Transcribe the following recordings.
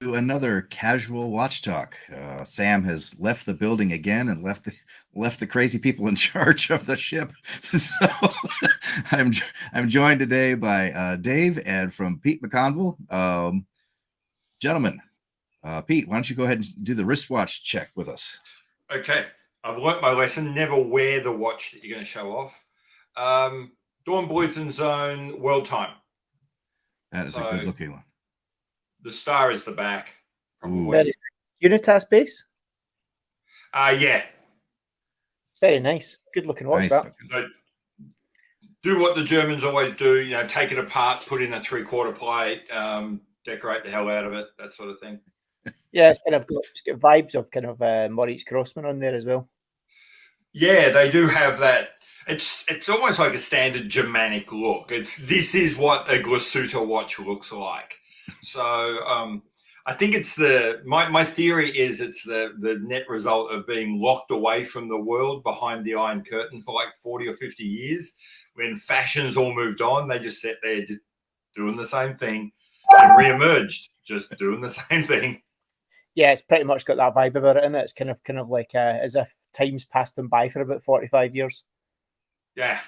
another casual watch talk. Sam has left the building again and left the crazy people in charge of the ship. So I'm joined today by Dave and from Pete McConville. Gentlemen, Pete, why don't you go ahead and do the wristwatch check with us? Okay, I've learnt my lesson. Never wear the watch that you're going to show off. Dawn Bluethen Zone World Time. That is a good looking one. The star is the back. Probably. Unitas base? Yeah. Very nice. Good looking watch, Nice. that. So do what the Germans always do, take it apart, put in a 3/4 plate, decorate the hell out of it, that sort of thing. Yeah, it's got vibes of kind of Maurice Grossman on there as well. Yeah, they do have that. It's almost like a standard Germanic look. This is what a Glasuta watch looks like. So I think it's my theory is it's the net result of being locked away from the world behind the Iron Curtain for like 40 or 50 years. When fashions all moved on, they just sat there just doing the same thing and re-emerged, just doing the same thing. Yeah, it's pretty much got that vibe about it, isn't it? It's kind of like as if time's passed them by for about 45 years. Yeah,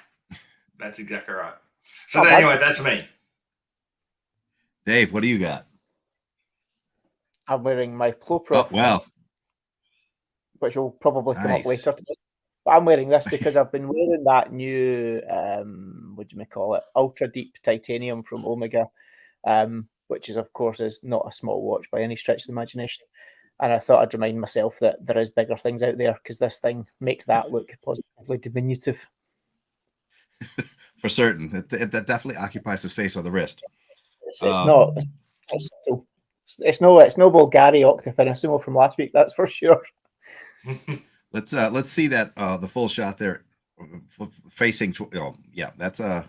that's exactly right. So anyway, that's me. Dave, what do you got? I'm wearing my ProPro. Oh, well. Which will probably come up later today. But I'm wearing this because I've been wearing that new, what do you call it, ultra deep titanium from Omega, which is, of course, is not a small watch by any stretch of the imagination. And I thought I'd remind myself that there is bigger things out there because this thing makes that look positively diminutive. For certain. That definitely occupies the space on the wrist. It's no Bulgari Octafinissimo from last week, that's for sure. Let's see that the full shot there facing. Yeah, that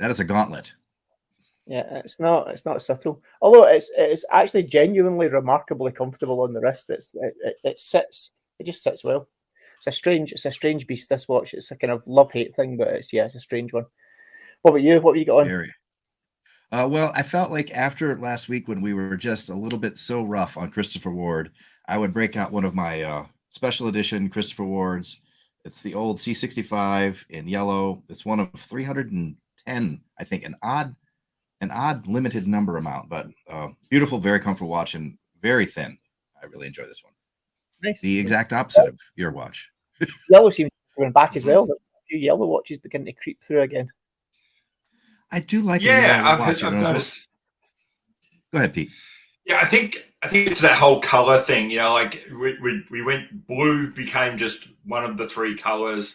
is a gauntlet. Yeah, it's not subtle. Although it's actually genuinely remarkably comfortable on the wrist. It just sits well. It's a strange beast, this watch. It's a kind of love-hate thing, but it's a strange one. What about you? What have you got on? Well, I felt like after last week when we were just a little bit so rough on Christopher Ward, I would break out one of my special edition Christopher Wards. It's the old C65 in yellow. It's one of 310, I think, an odd limited number amount, but beautiful, very comfortable watch and very thin. I really enjoy this one. Nice. The exact opposite of your watch. Yellow seems to be coming back as well. There's a few yellow watches beginning to creep through again. I do like I've watch. noticed. Go ahead, Pete. Yeah, I think it's that whole color thing. Like we went blue became just one of the 3 colors.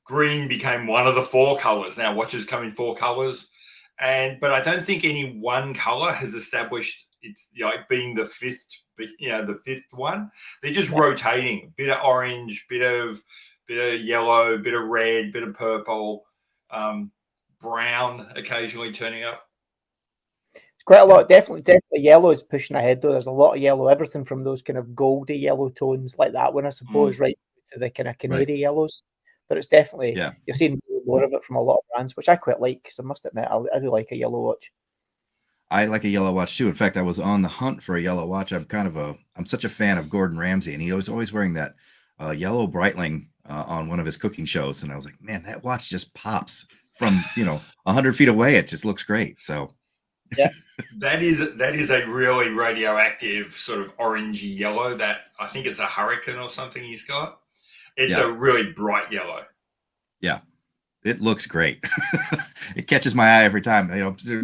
Green became one of the 4 colors. Now watches come in 4 colors, but I don't think any one color has established it's like being the fifth. The fifth one. They're just rotating. Bit of orange, bit of yellow, bit of red, bit of purple, brown occasionally turning up. It's quite a lot. Definitely yellow is pushing ahead though. There's a lot of yellow, everything from those kind of goldy yellow tones like that one, I suppose, right to the kind of canary yellows. But it's definitely you're seeing more of it from a lot of brands, which I quite like because I must admit I do like a yellow watch. I like a yellow watch too. In fact, I was on the hunt for a yellow watch. I'm such a fan of Gordon Ramsay, and he was always wearing that yellow Breitling on one of his cooking shows. And I was like, man, that watch just pops from 100 feet away. It just looks great. So yeah, that is a really radioactive sort of orangey yellow. That I think it's a Hurricane or something he's got. It's a really bright yellow. Yeah. It looks great. It catches my eye every time.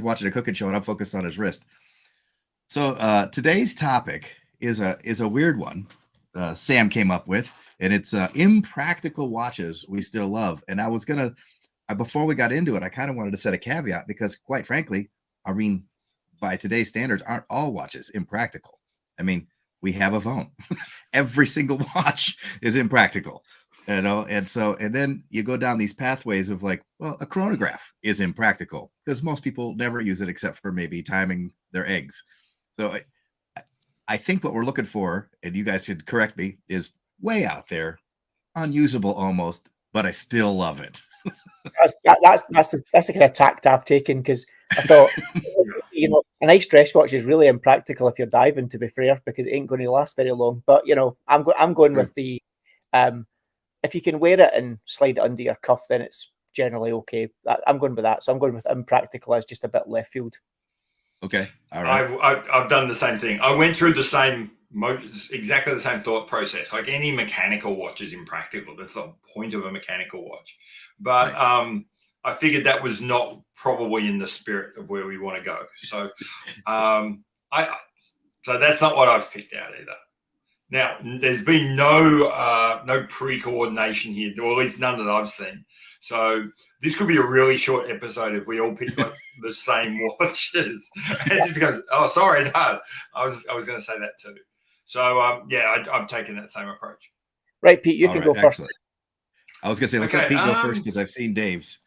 Watching a cooking show and I'm focused on his wrist. So today's topic is a weird one. Sam came up with, and it's impractical watches we still love. And I was gonna, before we got into it, I kind of wanted to set a caveat because, quite frankly, I mean, by today's standards, aren't all watches impractical? I mean, we have a phone. Every single watch is impractical. And then you go down these pathways of like, well, a chronograph is impractical because most people never use it except for maybe timing their eggs. So I think what we're looking for, and you guys could correct me, is way out there, unusable almost, but I still love it. That's the kind of tact I've taken because I thought you know, a nice dress watch is really impractical if you're diving, to be fair, because it ain't going to last very long. But you know, I'm going with the if you can wear it and slide it under your cuff, then it's generally okay. I'm going with that. So I'm going with impractical as just a bit left field. Okay. All right. I've done the same thing. I went through exactly the same thought process. Like any mechanical watch is impractical. That's the point of a mechanical watch. But right. I figured that was not probably in the spirit of where we want to go. So so that's not what I've picked out either. Now, there's been no pre-coordination here, or at least none that I've seen. So this could be a really short episode if we all pick like the same watches. And it just becomes, oh, sorry, no, I was going to say that too. So yeah, I've taken that same approach. Right, Pete, you can go first. I was going to say, let's let Pete go first because I've seen Dave's.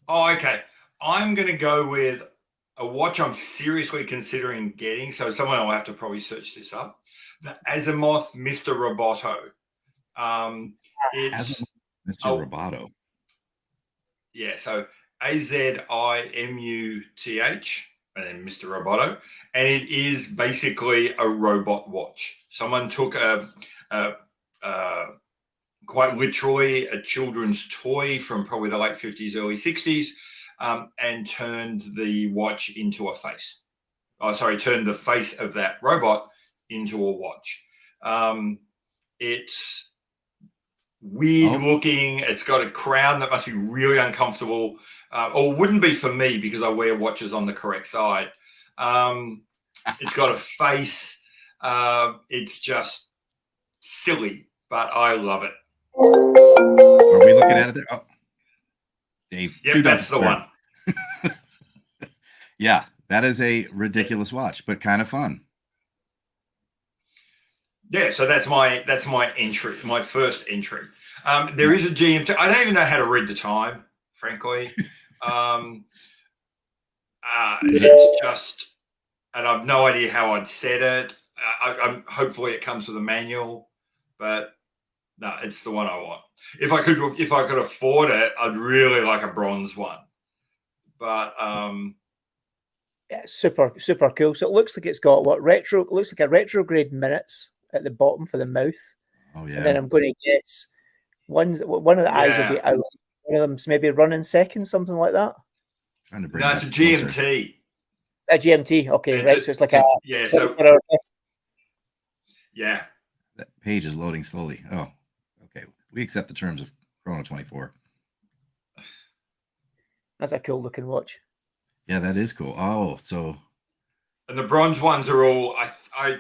Oh, okay. I'm going to go with a watch I'm seriously considering getting. So someone will have to probably search this up. The Azimuth Mr. Roboto. It's Mr. Roboto. Yeah, so AZIMUTH and then Mr. Roboto. And it is basically a robot watch. Someone took quite literally a children's toy from probably the late 50s, early 60s, and turned the watch into a face. Oh, sorry, turned the face of that robot into a watch. It's weird looking. It's got a crown that must be really uncomfortable, or wouldn't be for me because I wear watches on the correct side. It's got a face. It's just silly, but I love it. Are we looking at it there? Oh, Dave. Yep, that's the one. Yeah, that is a ridiculous watch, but kind of fun. Yeah, so that's my entry, my first entry. There is a GMT. I don't even know how to read the time, frankly. It's just, and I've no idea how I'd set it. Hopefully it comes with a manual, but no, it's the one I want. If I could afford it, I'd really like a bronze one. But yeah, super cool. So it looks like it's got it looks like a retrograde minutes at the bottom for the mouth. Oh yeah. And then I'm going to guess one of the eyes will be out. One of them's maybe running seconds, something like that. No, it's a GMT. A GMT, okay, right. So it's like yeah. That page is loading slowly. Oh, okay. We accept the terms of Chrono 24. That's a cool looking watch. Yeah, that is cool. Oh, so. And the bronze ones are all, I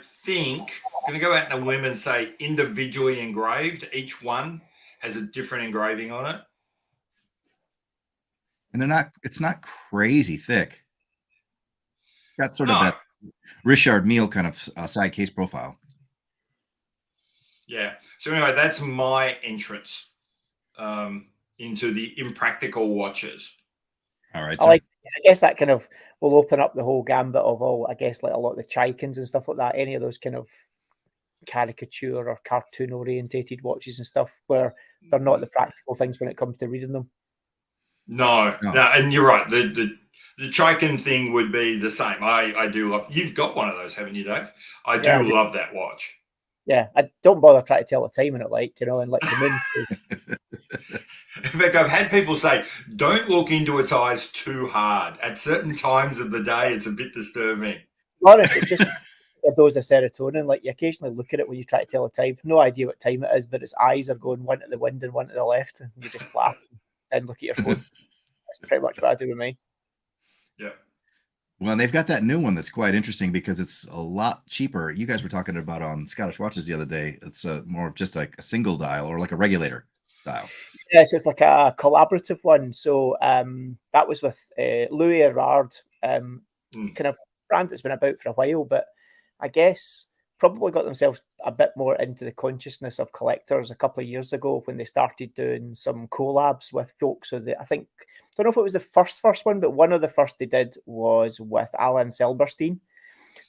think, I'm going to go out on a limb and say individually engraved. Each one has a different engraving on it. And it's not crazy thick. Got sort of that Richard Mille kind of side case profile. Yeah. So anyway, that's my entrance into the impractical watches. All right. I guess that kind of will open up the whole gambit of all, I guess, like a lot of the Chaikins and stuff like that. Any of those kind of caricature or cartoon orientated watches and stuff where they're not the practical things when it comes to reading them. No, and you're right. The Chaikin thing would be the same. I do love. You've got one of those, haven't you, Dave? I do love that watch. Yeah, I don't bother trying to tell the time in it, like, you know, and like the moon. In fact, I've had people say, don't look into its eyes too hard. At certain times of the day, it's a bit disturbing. Honest, it's just a dose of serotonin. Like, you occasionally look at it when you try to tell the time. No idea what time it is, but its eyes are going one to the wind and one to the left, and you just laugh and look at your phone. That's pretty much what I do with mine. Yeah. Well, and they've got that new one that's quite interesting because it's a lot cheaper. You guys were talking about on Scottish Watches the other day. It's more of just like a single dial or like a regulator style. Yes, it's like a collaborative one. So that was with Louis Erard, kind of brand that's been about for a while, but I guess probably got themselves a bit more into the consciousness of collectors a couple of years ago when they started doing some collabs with folks. So I don't know if it was the first one, but one of the first they did was with Alan Silberstein.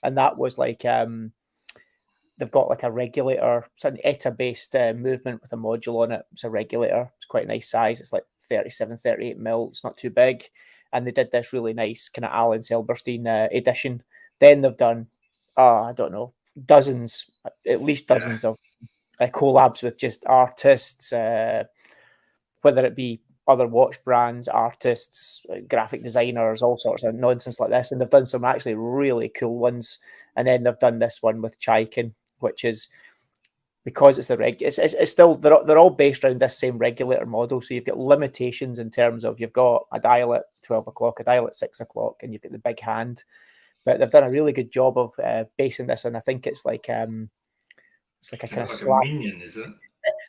And that was like, they've got like a regulator. It's an ETA-based movement with a module on it. It's a regulator. It's quite a nice size. It's like 37, 38 mil. It's not too big. and they did this really nice kind of Alan Silberstein edition. Then they've done, I don't know, dozens, at least dozens of collabs with just artists, whether it be other watch brands, artists, graphic designers, all sorts of nonsense like this. And they've done some actually really cool ones. And then they've done this one with Chaikin, which is, because it's it's still, they're all based around this same regulator model. So you've got limitations in terms of, you've got a dial at 12 o'clock, a dial at 6 o'clock, and you've got the big hand. But they've done a really good job of basing this, and I think it's like a kind of like a minion, is it?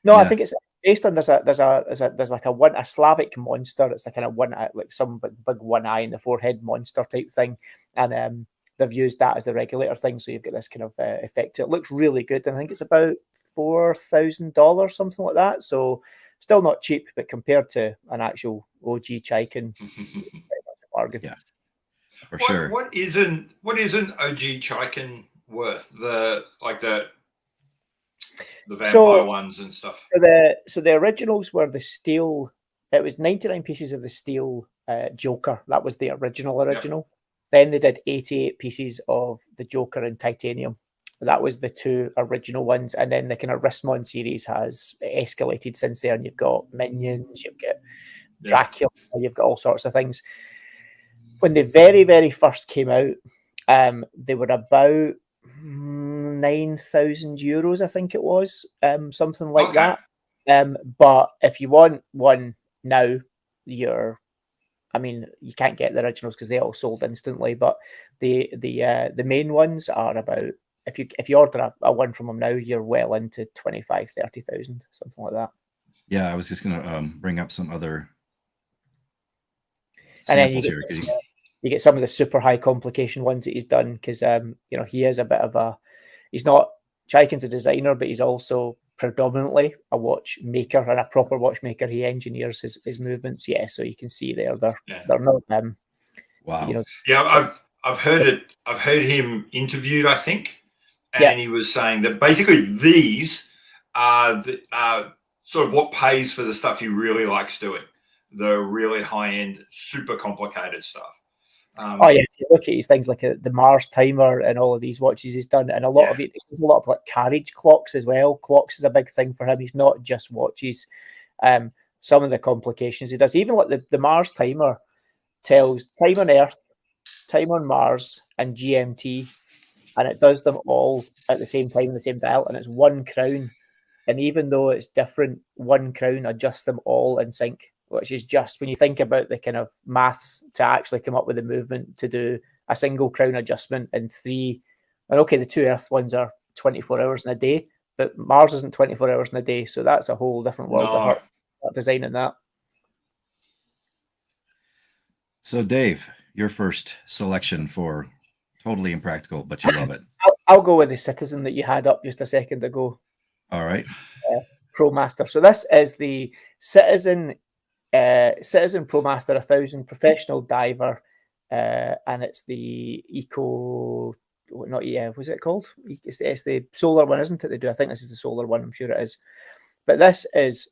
No, I think it's based on there's like a Slavic monster. It's like kind of like some big one eye in the forehead monster type thing, and they've used that as the regulator thing. So you've got this kind of effect. It looks really good, and I think it's about $4,000, something like that. So still not cheap, but compared to an actual OG Chaikin, it's pretty much a bargain. Yeah, for sure. What isn't OG Chaikin worth? The vampire ones and stuff. So the originals were the steel. It was 99 pieces of the steel Joker. That was the original. Yep. Then they did 88 pieces of the Joker in titanium. That was the two original ones. And then the kind of Rissmon series has escalated since then. You've got Minions, you've got Dracula, you've got all sorts of things. When they very, very first came out, they were about €9,000, I think it was, something like that. But if you want one now, I mean, you can't get the originals because they all sold instantly. But the main ones are about, if you order a one from them now, you're well into 25,000-30,000, something like that. Yeah, I was just gonna bring up some other and then you get some of the super high complication ones that he's done, because he is a bit of he's not, Chaikin's a designer, but he's also predominantly a watchmaker, and a proper watchmaker. He engineers his movements. Yeah, so you can see they're not wow. I've heard him interviewed, I think, and he was saying that basically these are sort of what pays for the stuff he really likes doing, the really high end, super complicated stuff. If you look at his things like the Mars timer and all of these watches he's done, and a lot of it, there's a lot of like carriage clocks as well. Clocks is a big thing for him. He's not just watches. Some of the complications he does, even like the Mars timer, tells time on Earth, time on Mars, and GMT, and it does them all at the same time in the same dial, and it's one crown. And even though it's different, one crown adjusts them all in sync, which is just, when you think about the kind of maths to actually come up with the movement to do a single crown adjustment in 3. And okay, the two Earth ones are 24 hours in a day, but Mars isn't 24 hours in a day. So that's a whole different world of designing that. So Dave, your first selection for totally impractical, but you love it. I'll go with the Citizen that you had up just a second ago. All right. ProMaster. So this is the Citizen ProMaster 1000 professional diver, and it's the what's it called? It's the solar one, isn't it? I think this is the solar one. I'm sure it is. But this has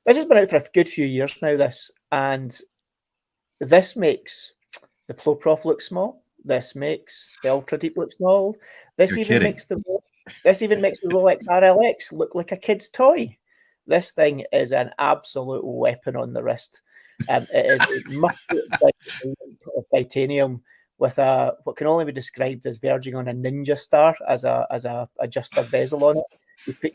been out for a good few years now. This makes the Pro Prof look small. This makes the Ultra Deep look small. This even makes the Rolex RLX look like a kid's toy. This thing is an absolute weapon on the wrist. It is titanium with what can only be described as verging on a ninja star as a adjuster bezel on it.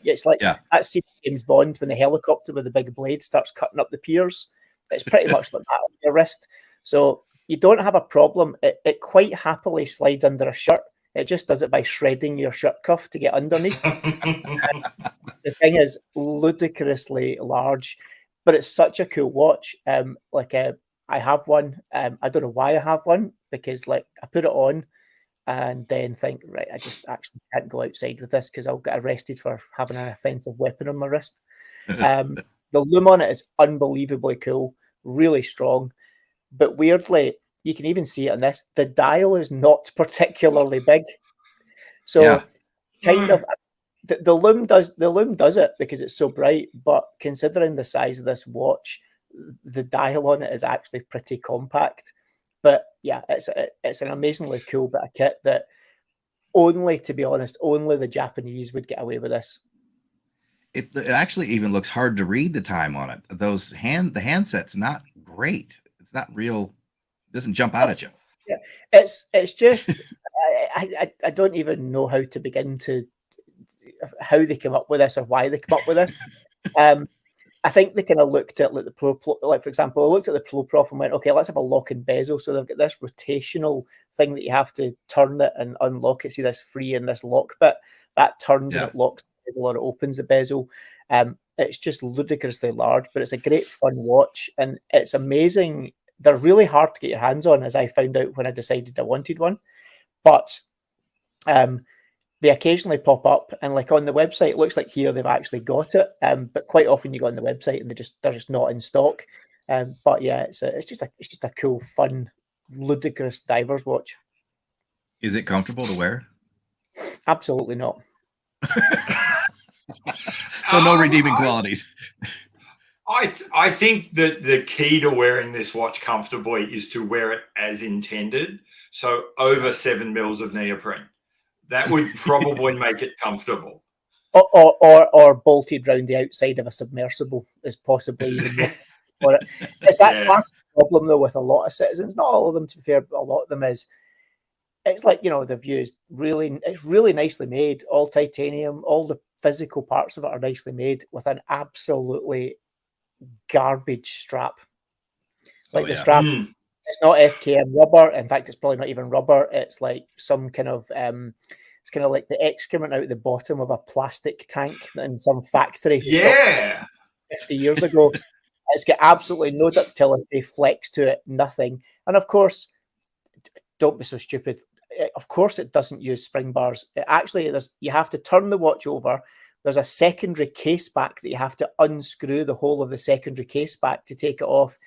It's like that scene in James Bond when the helicopter with the big blade starts cutting up the piers. It's pretty much like that on your wrist. So you don't have a problem. It quite happily slides under a shirt. It just does it by shredding your shirt cuff to get underneath. The thing is ludicrously large, but it's such a cool watch. I have one. I don't know why I have one, because like I put it on and then think, right, I just actually can't go outside with this because I'll get arrested for having an offensive weapon on my wrist. The loom on it is unbelievably cool, really strong, but weirdly, you can even see it on this. The dial is not particularly big, so kind of the loom does it because it's so bright. But considering the size of this watch, the dial on it is actually pretty compact. But yeah, it's an amazingly cool bit of kit that only, to be honest, only the Japanese would get away with this. It actually even looks hard to read the time on it. The handset's not great. It's not real. It doesn't jump out at you. Yeah, it's just I don't even know how to begin to how they come up with this or why they come up with this. I think they kind of looked at like the Pro, like for example, I looked at the Pro Prof and went, okay, let's have a lock and bezel. So they've got this rotational thing that you have to turn it and unlock it. See this free and this lock bit that turns and it locks the bezel or it opens the bezel. It's just ludicrously large, but it's a great fun watch and it's amazing. They're really hard to get your hands on, as I found out when I decided I wanted one. But they occasionally pop up, and like on the website, it looks like here they've actually got it. But quite often you go on the website and they're just not in stock. But yeah, it's just a cool, fun, ludicrous diver's watch. Is it comfortable to wear? Absolutely not. So no redeeming qualities. I think that the key to wearing this watch comfortably is to wear it as intended. So over 7 mils of neoprene. That would probably make it comfortable. Or bolted round the outside of a submersible is possibly even more. It's that classic problem though with a lot of citizens. Not all of them, to be fair, but a lot of them is. It's like, they've used it's really nicely made, all titanium, all the physical parts of it are nicely made with an absolutely garbage strap. Like the strap, it's not FKM rubber. In fact, it's probably not even rubber. It's like some kind of it's kind of like the excrement out the bottom of a plastic tank in some factory. 50 years ago. It's got absolutely no ductility, flex to it, nothing. And of course, don't be so stupid. Of course, it doesn't use spring bars. You have to turn the watch over. There's a secondary case back that you have to unscrew the whole of the secondary case back to take it off.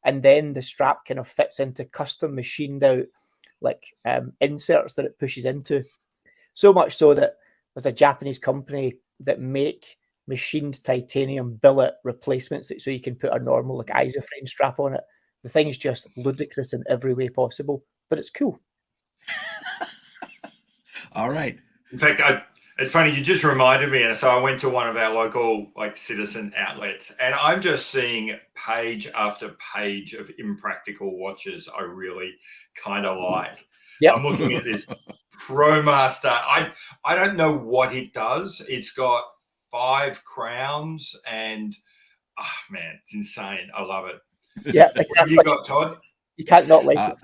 And then the strap kind of fits into custom machined out like inserts that it pushes into. So much so that there's a Japanese company that make machined titanium billet replacements so you can put a normal like isoframe strap on it. The thing's just ludicrous in every way possible, but it's cool. All right. In fact, it's funny, you just reminded me. And so I went to one of our local like citizen outlets and I'm just seeing page after page of Impractical watches I really kind of like. Yep. I'm looking at this ProMaster. I don't know what it does. It's got 5 crowns and man, it's insane. I love it. Yeah, exactly. What have you got, Todd? You can't not like it.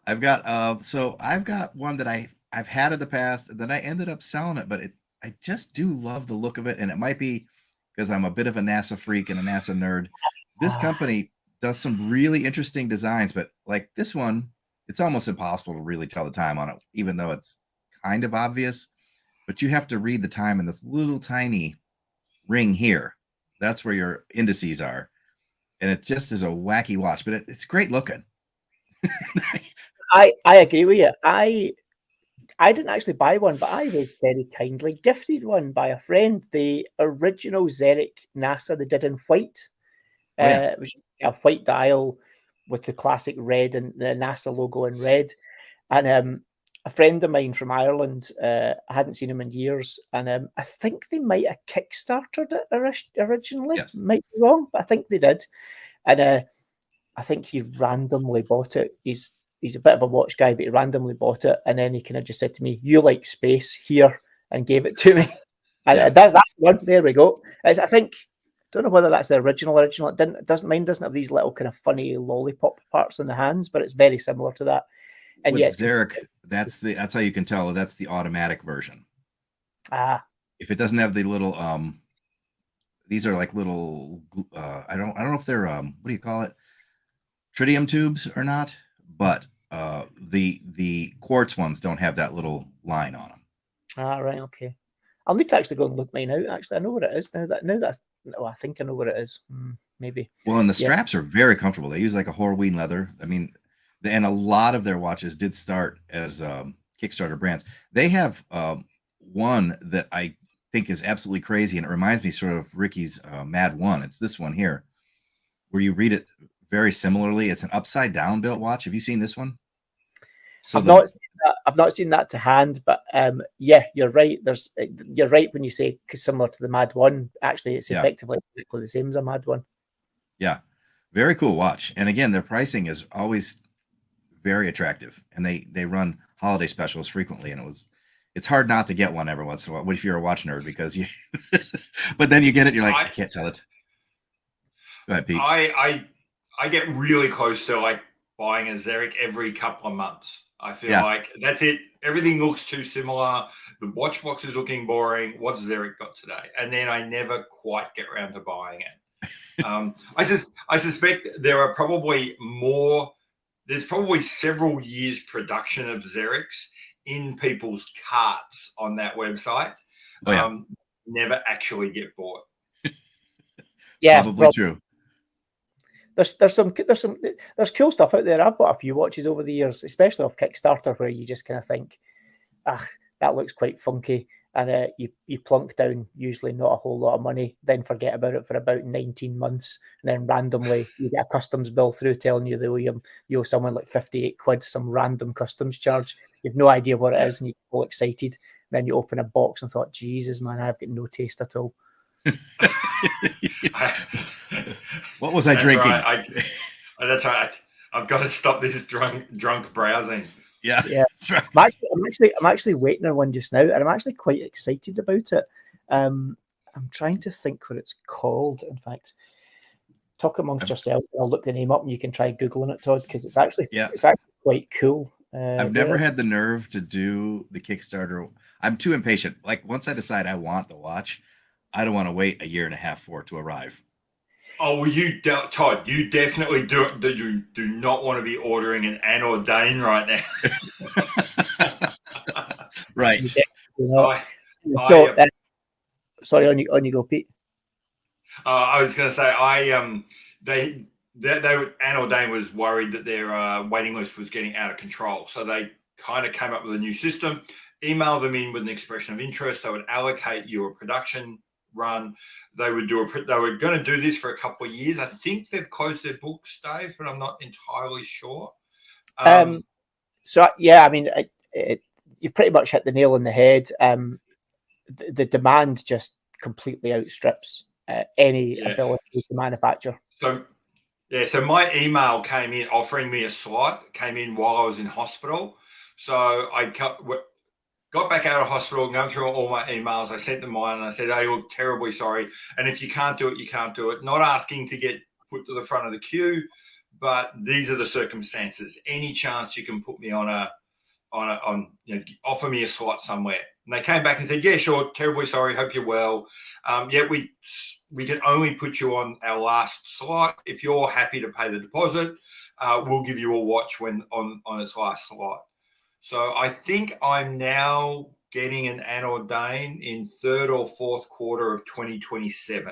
I've got one that I've had in the past, and then I ended up selling it, but I just do love the look of it, and it might be because I'm a bit of a NASA freak and a NASA nerd. This company does some really interesting designs, but like this one, it's almost impossible to really tell the time on it, even though it's kind of obvious. But you have to read the time in this little tiny ring here. That's where your indices are. And it just is a wacky watch, but it's great looking. I agree with you. I didn't actually buy one, but I was very kindly gifted one by a friend. The original Zeric NASA they did in white. It was a white dial with the classic red and the NASA logo in red. And a friend of mine from Ireland, I hadn't seen him in years, and I think they might have Kickstartered it originally. Yes. Might be wrong, but I think they did. And I think he randomly bought it. He's a bit of a watch guy, but he randomly bought it, and then he kind of just said to me, "You like space here," and gave it to me. And that's one. There we go. I think. Don't know whether that's the original. It doesn't have these little kind of funny lollipop parts on the hands, but it's very similar to that. And with Zeric, that's how you can tell that's the automatic version. If it doesn't have the little these are like little I don't know if they're what do you call it, tritium tubes or not, but the quartz ones don't have that little line on them. Right, okay. I'll need to actually go and look mine out. Actually, I know what it is now. I think I know what it is. Maybe. Well, and the straps are very comfortable. They use like a Horween leather. I mean, and a lot of their watches did start as Kickstarter brands. They have one that I think is absolutely crazy, and it reminds me sort of Ricky's Mad One. It's this one here. where you read it very similarly. It's an upside down built watch. Have you seen this one? So I've not seen that to hand, but yeah, you're right. You're right when you say similar to the Mad One. Actually, it's effectively exactly the same as a Mad One. Yeah, very cool watch. And again, their pricing is always very attractive, and they run holiday specials frequently. And it's hard not to get one every once in a while. What if you're a watch nerd? Because you, but then you get it, you're like, I can't tell it. Go ahead, Pete. I get really close to like buying a Zeric every couple of months. I feel like that's it. Everything looks too similar. The watch box is looking boring. What's Zeric got today? And then I never quite get around to buying it. I suspect there are probably more. There's probably several years production of Zerics in people's carts on that website. Never actually get bought. Yeah, probably true. There's cool stuff out there. I've bought a few watches over the years, especially off Kickstarter, where you just kind of think, that looks quite funky, and you plunk down usually not a whole lot of money, then forget about it for about 19 months, and then randomly you get a customs bill through telling you you owe someone like 58 quid, some random customs charge. You've no idea what it is, and you get all excited. And then you open a box and thought, Jesus, man, I've got no taste at all. What was I drinking? That's right. I've got to stop this drunk browsing. Yeah. That's right. I'm actually waiting on one just now, and I'm actually quite excited about it. I'm trying to think what it's called. In fact, talk amongst yourselves. I'll look the name up, and you can try googling it, Todd, because it's actually quite cool. I've never had the nerve to do the Kickstarter. I'm too impatient. Like once I decide I want the watch, I don't want to wait a year and a half for it to arrive. Oh, well, Todd, you definitely do not want to be ordering an adorned right now. Right. Sorry, on you go, Pete. I was going to say, adorned was worried that their waiting list was getting out of control. So they kind of came up with a new system, email them in with an expression of interest. They would allocate your production run. They were going to do this for a couple of years. I think they've closed their books, Dave, but I'm not entirely sure. So yeah, I mean, you pretty much hit the nail on the head. The demand just completely outstrips any ability to manufacture. So my email came in offering me a slot, came in while I was in hospital. So I got back out of hospital, going through all my emails. I sent them mine and I said, hey, look, terribly sorry. And if you can't do it, you can't do it. Not asking to get put to the front of the queue, but these are the circumstances. Any chance you can put me on offer me a slot somewhere. And they came back and said, yeah, sure, terribly sorry, hope you're well. We can only put you on our last slot. If you're happy to pay the deposit, we'll give you a watch when on its last slot. So I think I'm now getting an adorned in third or fourth quarter of 2027.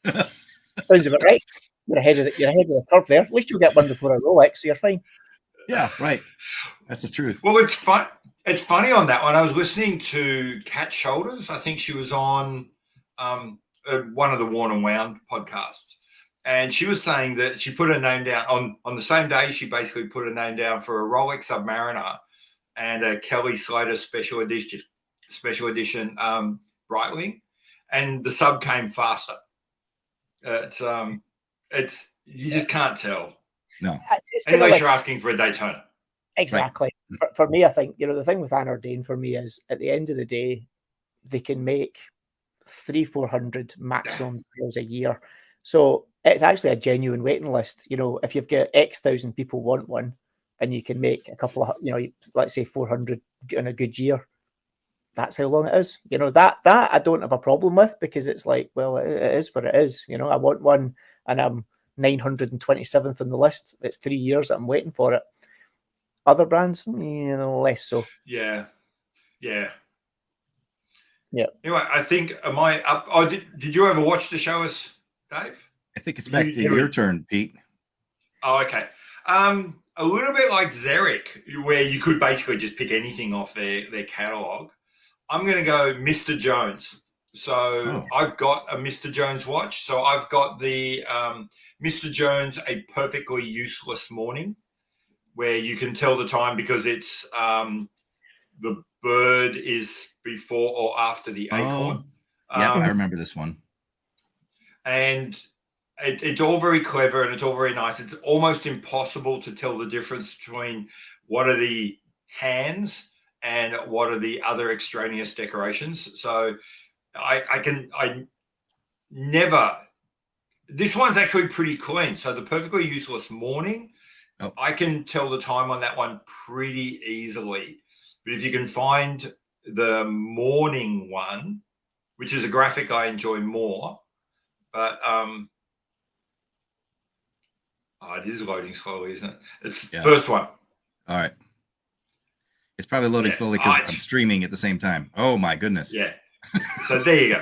Sounds about right. You're ahead of the curve there. At least you'll get one before a Rolex, so you're fine. Yeah, right. That's the truth. Well, it's fun. It's funny on that one. I was listening to Kat Shoulders. I think she was on one of the Worn and Wound podcasts. And she was saying that she put her name down on the same day. She basically put her name down for a Rolex Submariner and a Kelly Slater special edition Breitling, and the sub came faster. It's you just can't tell. No, unless you're asking for a Daytona. Exactly. Right. For me, I think the thing with adorned for me is at the end of the day, they can make 300-400 maximum sales a year. So it's actually a genuine waiting list. If you've got X thousand people want one, and you can make a couple of, let's say 400 in a good year, that's how long it is. That I don't have a problem with, because it's like, well, it is what it is. I want one and I'm 927th on the list. It's 3 years that I'm waiting for it. Other brands, less so. Yeah. Yeah. Anyway, I think, am I up? Oh, did you ever watch the show, Dave? I think it's back to your turn, Pete. Oh, okay. A little bit like Zeric, where you could basically just pick anything off their catalog. I'm going to go Mr. Jones. So I've got a Mr. Jones watch. So I've got the Mr. Journe's A Perfectly Useless Morning, where you can tell the time because it's the bird is before or after the acorn. Yeah, I remember this one. And it's all very clever and it's all very nice. It's almost impossible to tell the difference between what are the hands and what are the other extraneous decorations. So I never, this one's actually pretty clean. So the Perfectly Useless Morning, I can tell the time on that one pretty easily. But if you can find the morning one, which is a graphic I enjoy more, but it is loading slowly, isn't it? It's the first one. All right. It's probably loading slowly because I'm streaming at the same time. Oh my goodness. Yeah. So there you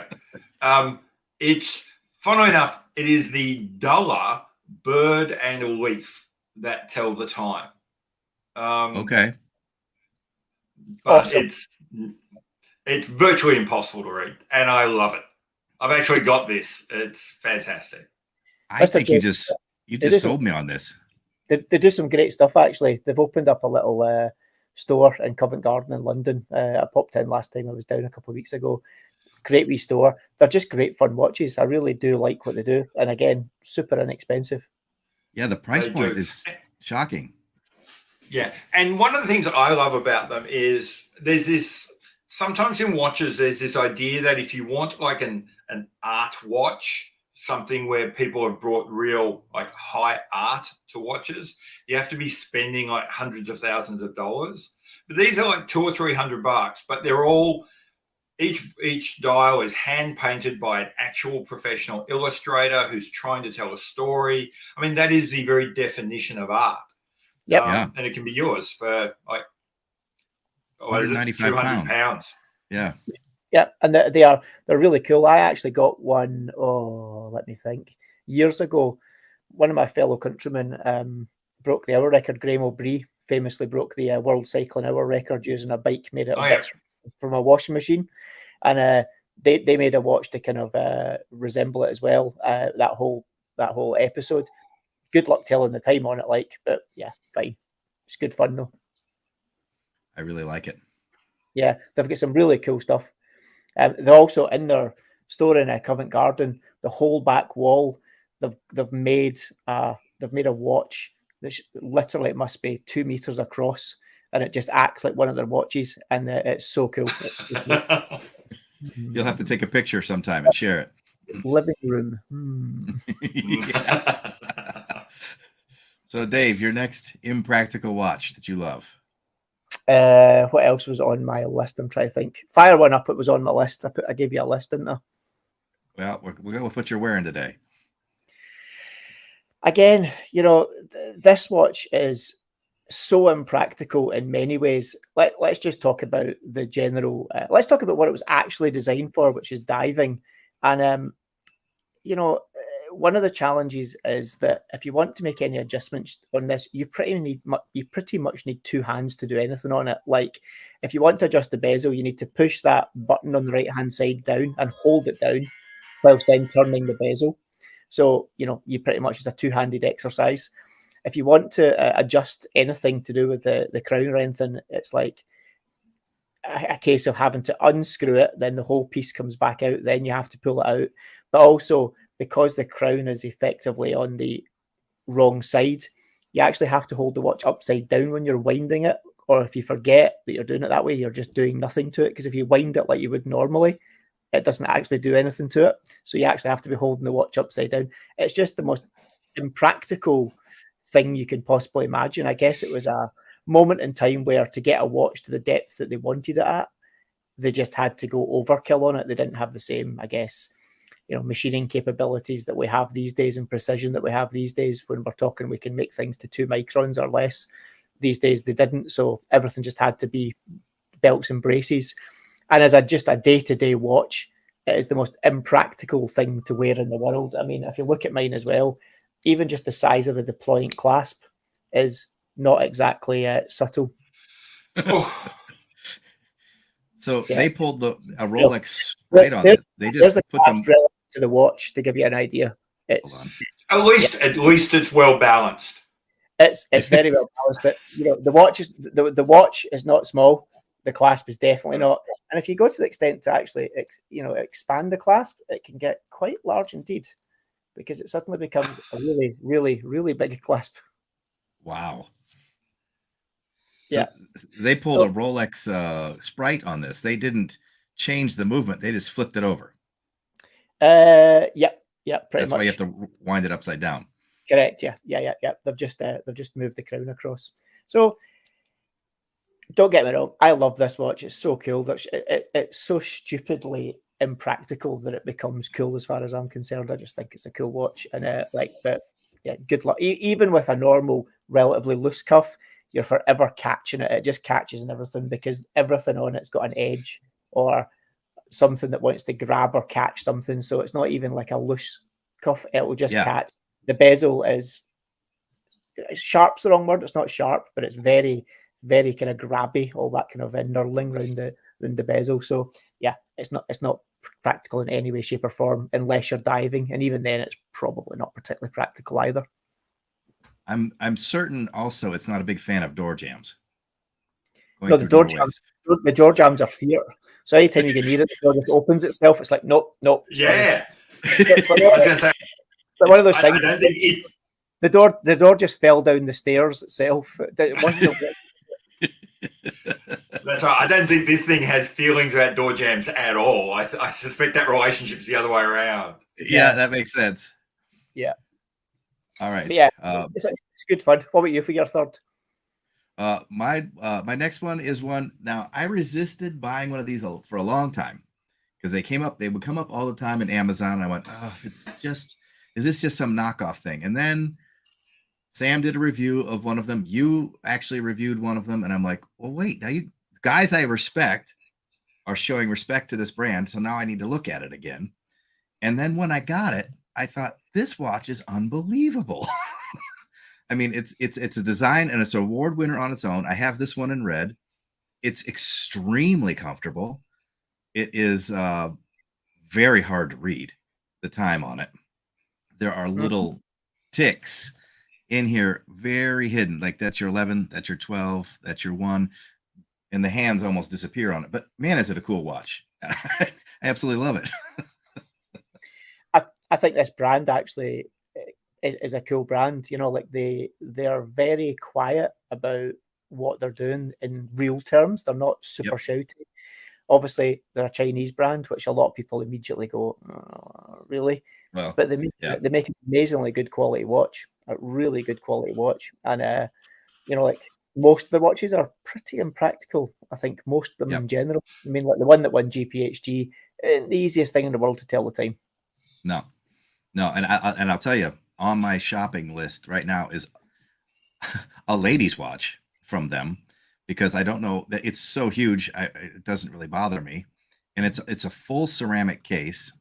go. It's, funnily enough, it is the duller bird and leaf that tell the time. Okay. But awesome. It's virtually impossible to read, and I love it. I've actually got this. It's fantastic. I think you just sold me on this. They do some great stuff, actually. They've opened up a little store in Covent Garden in London. I popped in last time I was down a couple of weeks ago. Great wee store. They're just great fun watches. I really do like what they do. And again, super inexpensive. Yeah, the price point is shocking. Yeah. And one of the things that I love about them is there's this, sometimes in watches, there's this idea that if you want like an art watch, something where people have brought real like high art to watches, you have to be spending like hundreds of thousands of dollars. But these are like $200 or $300, but they're all, each dial is hand painted by an actual professional illustrator who's trying to tell a story. I mean, that is the very definition of art. Yeah. And it can be yours for like, what is it? 200 pounds. Yeah. Yeah, and they're really cool. I actually got one, let me think, years ago. One of my fellow countrymen broke the hour record. Graham O'Brien famously broke the world cycling hour record using a bike made out of bits from a washing machine. And they made a watch to kind of resemble it as well, that whole episode. Good luck telling the time on it, but yeah, fine. It's good fun, though. I really like it. Yeah, they've got some really cool stuff. They're also in their store in Covent Garden. The whole back wall, they've made a watch that literally it must be 2 meters across, and it just acts like one of their watches, and it's so cool. It's so cool. You'll have to take a picture sometime and share it. Living room. So, Dave, your next Impractical watch that you love. What else was on my list? I'm trying to think. Fire one up. It was on my list. I gave you a list, didn't I? Well, we're going with what you're wearing today. Again, this watch is so impractical in many ways. Let's just talk about the general. Let's talk about what it was actually designed for, which is diving. And one of the challenges is that if you want to make any adjustments on this, you pretty much need 2 hands to do anything on it. Like if you want to adjust the bezel, you need to push that button on the right hand side down and hold it down whilst then turning the bezel. So you pretty much is a 2-handed exercise. If you want to adjust anything to do with the crown or anything, it's like a case of having to unscrew it, then the whole piece comes back out, then you have to pull it out. But also, because the crown is effectively on the wrong side, you actually have to hold the watch upside down when you're winding it. Or if you forget that you're doing it that way, you're just doing nothing to it. Because if you wind it like you would normally, it doesn't actually do anything to it. So you actually have to be holding the watch upside down. It's just the most impractical thing you can possibly imagine. I guess it was a moment in time where to get a watch to the depth that they wanted it at, they just had to go overkill on it. They didn't have the same, I guess, machining capabilities that we have these days and precision that we have these days. When we're talking, we can make things to 2 microns or less. These days they didn't, so everything just had to be belts and braces. And as just a day-to-day watch, it is the most impractical thing to wear in the world. I mean, if you look at mine as well, even just the size of the deploying clasp is not exactly subtle. So they pulled a Rolex right on it. They just put them to the watch to give you an idea. It's At least it's well balanced. It's very well balanced, but you know the watch is not small. The clasp is definitely not. And if you go to the extent to actually expand the clasp, it can get quite large indeed, because it suddenly becomes a really, really, really big clasp. Wow. Yeah. So they pulled a Rolex Sprite on this. They didn't change the movement. They just flipped it over. Yep, pretty much. That's much. why you have to wind it upside down. Correct. Yeah. They've just moved the crown across. So don't get me wrong, I love this watch. It's so cool. It's so stupidly impractical that it becomes cool as far as I'm concerned. I just think it's a cool watch, and but yeah, good luck. Even with a normal, relatively loose cuff, you're forever catching it. It just catches and everything, because everything on it's got an edge or something that wants to grab or catch something. So it's not even like a loose cuff. It will just catch. The bezel is sharp's the wrong word. It's not sharp, but it's very, very kind of grabby, all that kind of knurling around the bezel. So yeah, it's not practical in any way, shape, or form unless you're diving, and even then, it's probably not particularly practical either. I'm certain also it's not a big fan of door jams. No, the door jams are fear. So anytime you get near it, the door just opens itself. It's like nope. Yeah. I was gonna say, one of those things. I don't think the door just fell down the stairs itself. It wasn't. That's right. I don't think this thing has feelings about door jams at all. I suspect that relationship's the other way around. Yeah, that makes sense. Yeah. All right. But yeah, it's good fun. What about you for your third? My next one is one. Now, I resisted buying one of these for a long time because they would come up all the time in Amazon. And I went, oh, is this just some knockoff thing? And then Sam did a review of one of them. You actually reviewed one of them. And I'm like, well, wait, now you guys I respect are showing respect to this brand. So now I need to look at it again. And then when I got it, I thought this watch is unbelievable. I mean, it's a design and it's an award winner on its own. I have this one in red. It's extremely comfortable. It is very hard to read the time on it. There are little ticks in here, very hidden. Like that's your 11, that's your 12, that's your 1, and the hands almost disappear on it. But man, is it a cool watch. I absolutely love it. I think this brand actually is a cool brand. You know, like they're very quiet about what they're doing in real terms. They're not super shouty. Obviously, they're a Chinese brand, which a lot of people immediately go, oh, really? Well, but they make an amazingly good quality watch, a really good quality watch. And, you know, like most of the watches are pretty impractical. I think most of them in general. I mean, like the one that won GPHG, the easiest thing in the world to tell the time. No, and I'll tell you, on my shopping list right now is a ladies' watch from them, because I don't know that it's so huge. It doesn't really bother me, and it's a full ceramic case,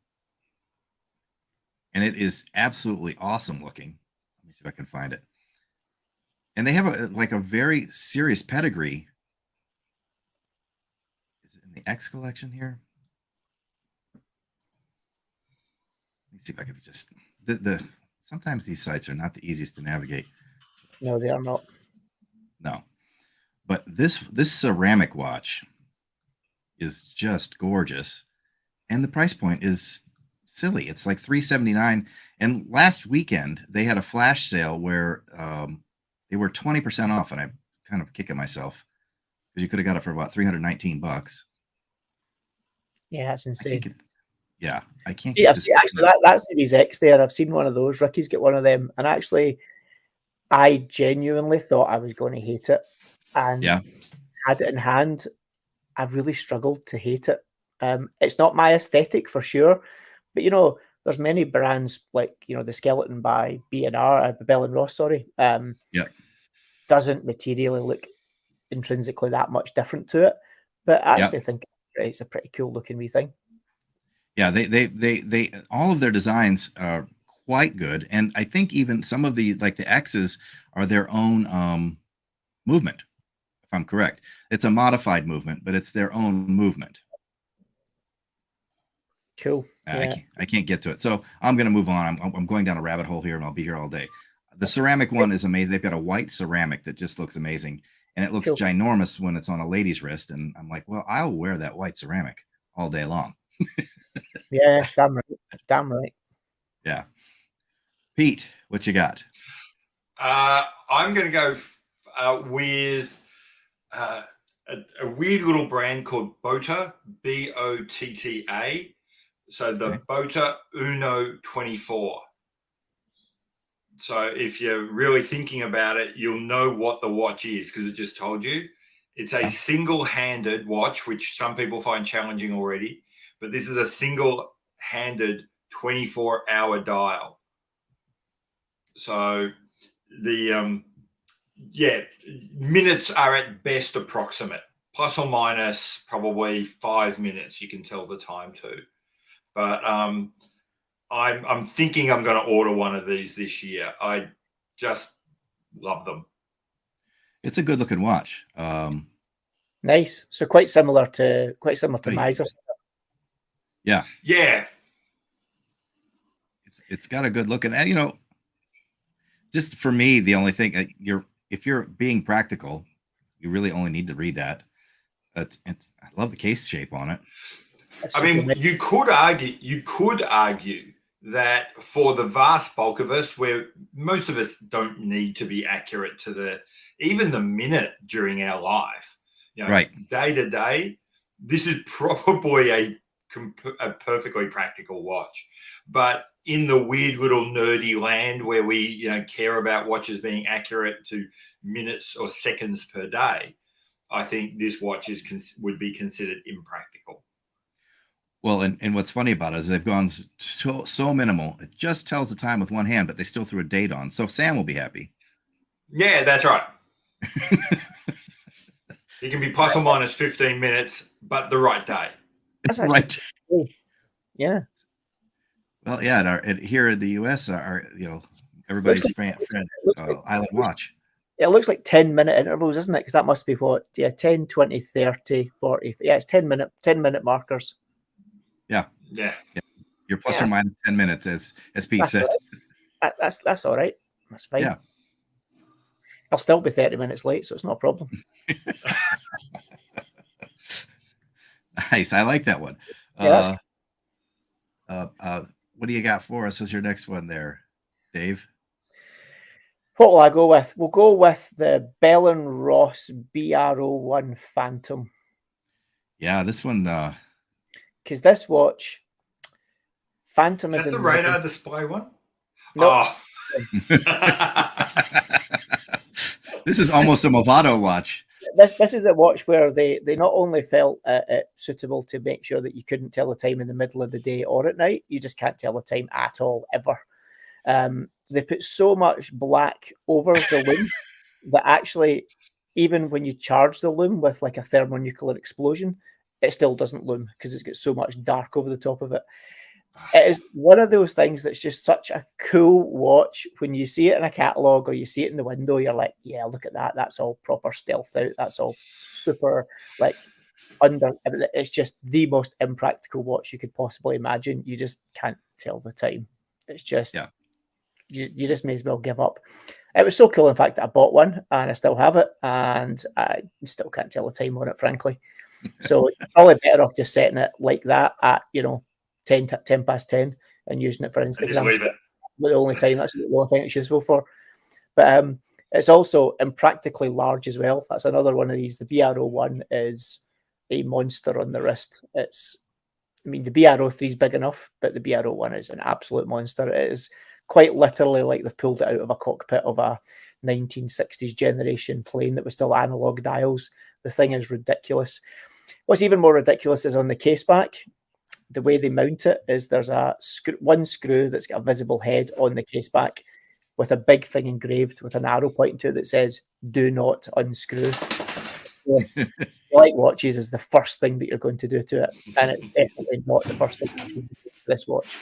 and it is absolutely awesome looking. Let me see if I can find it. And they have a very serious pedigree. Is it in the X collection here? Let me see if I can just sometimes these sites are not the easiest to navigate. No, they are not. No, but this ceramic watch is just gorgeous, and the price point is silly. It's like $379. And last weekend they had a flash sale where they were 20% off, and I'm kind of kicking myself because you could have got it for about $319. Yeah, that's insane. I can't. See, actually that Series X there, I've seen one of those. Ricky's got one of them, and actually, I genuinely thought I was going to hate it, and had it in hand. I've really struggled to hate it. It's not my aesthetic for sure, but you know, there's many brands like the Skeleton by B&R, Bell and Ross, sorry. Doesn't materially look intrinsically that much different to it, but I actually think it's a pretty cool looking wee thing. Yeah, they all of their designs are quite good, and I think even some of the X's are their own movement. If I'm correct, it's a modified movement, but it's their own movement. Cool. Yeah. I can't get to it. So I'm going to move on. I'm going down a rabbit hole here and I'll be here all day. The ceramic one is amazing. They've got a white ceramic that just looks amazing. And it looks Cool. ginormous when it's on a lady's wrist. And I'm like, well, I'll wear that white ceramic all day long. Yeah, damn right. Damn right. Yeah. Pete, what you got? I'm going to go with a weird little brand called Botta, Botta. So the Botta Uno 24. So if you're really thinking about it, you'll know what the watch is because it just told you. It's a single-handed watch, which some people find challenging already, but this is a single-handed 24-hour dial. So the minutes are at best approximate, plus or minus probably 5 minutes. You can tell the time too. But I'm thinking I'm going to order one of these this year. I just love them. It's a good looking watch. Nice. So quite similar to Miser. Yeah. Yeah. It's got a good look. And just for me, the only thing if you're being practical, you really only need to read that. I love the case shape on it. I mean, you could argue that for the vast bulk of us, where most of us don't need to be accurate to even the minute during our life, right, day to day, this is probably a perfectly practical watch. But in the weird little nerdy land where we care about watches being accurate to minutes or seconds per day, I think this watch would be considered impractical. Well, and what's funny about it is they've gone so minimal. It just tells the time with one hand, but they still threw a date on. So Sam will be happy. Yeah, that's right. It can be plus or minus 15 minutes, but the right day. It's the right day. Cool. Yeah. Well, yeah, and here in the U.S., everybody's friend, Island Watch. It looks like 10-minute intervals, isn't it? Because that must be what? Yeah, 10, 20, 30, 40. Yeah, it's 10-minute markers. Yeah. You're plus or minus 10 minutes, as Pete said. Right. That's all right. That's fine. Yeah. I'll still be 30 minutes late, so it's not a problem. Nice. I like that one. Yeah, what do you got for us as your next one there, Dave? What will I go with? We'll go with the Bell & Ross BR01 Phantom. Yeah, this one. Because this watch, Phantom is that the radar display one? No. Oh. This is almost a Roboto watch. This is a watch where they not only felt it suitable to make sure that you couldn't tell the time in the middle of the day or at night, you just can't tell the time at all, ever. They put so much black over the loom that actually, even when you charge the loom with like a thermonuclear explosion, it still doesn't loom because it's got so much dark over the top of it. It is one of those things that's just such a cool watch. When you see it in a catalogue or you see it in the window, you're like, yeah, look at that. That's all proper stealth out. That's all super it's just the most impractical watch you could possibly imagine. You just can't tell the time. It's just, you just may as well give up. It was so cool, in fact, that I bought one and I still have it and I still can't tell the time on it, frankly. So probably better off just setting it like that at, 10 past 10 and using it for Instagram. The only time, that's the only thing it's useful for. But it's also impractically large as well. That's another one of these. The BR01 is a monster on the wrist. The BR03 is big enough, but the BR01 is an absolute monster. It is quite literally like they've pulled it out of a cockpit of a 1960s generation plane that was still analog dials. The thing is ridiculous. What's even more ridiculous is on the case back. The way they mount it is there's one screw that's got a visible head on the case back with a big thing engraved with an arrow pointing to it that says, do not unscrew. Light watches is the first thing that you're going to do to it. And it's definitely not the first thing you should do to this watch.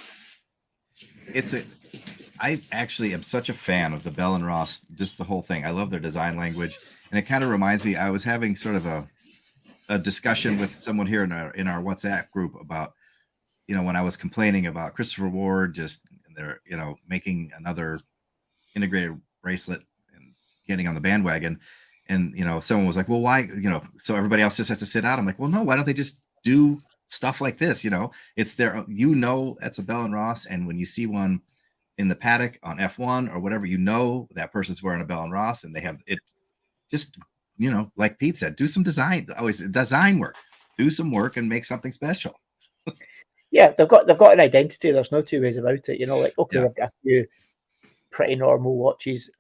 I actually am such a fan of the Bell & Ross, just the whole thing. I love their design language. And it kind of reminds me, I was having sort of a discussion with someone here in our WhatsApp group about, when I was complaining about Christopher Ward, just they're, making another integrated bracelet and getting on the bandwagon. And, someone was like, well, why, so everybody else just has to sit out. I'm like, well, no, why don't they just do stuff like this? It's their, that's a Bell and Ross. And when you see one in the paddock on F1 or whatever, that person's wearing a Bell and Ross, and they have it just, like Pete said, do some design work, do some work and make something special. Yeah, they've got an identity. There's no two ways about it. Like, okay, they've got a few pretty normal watches,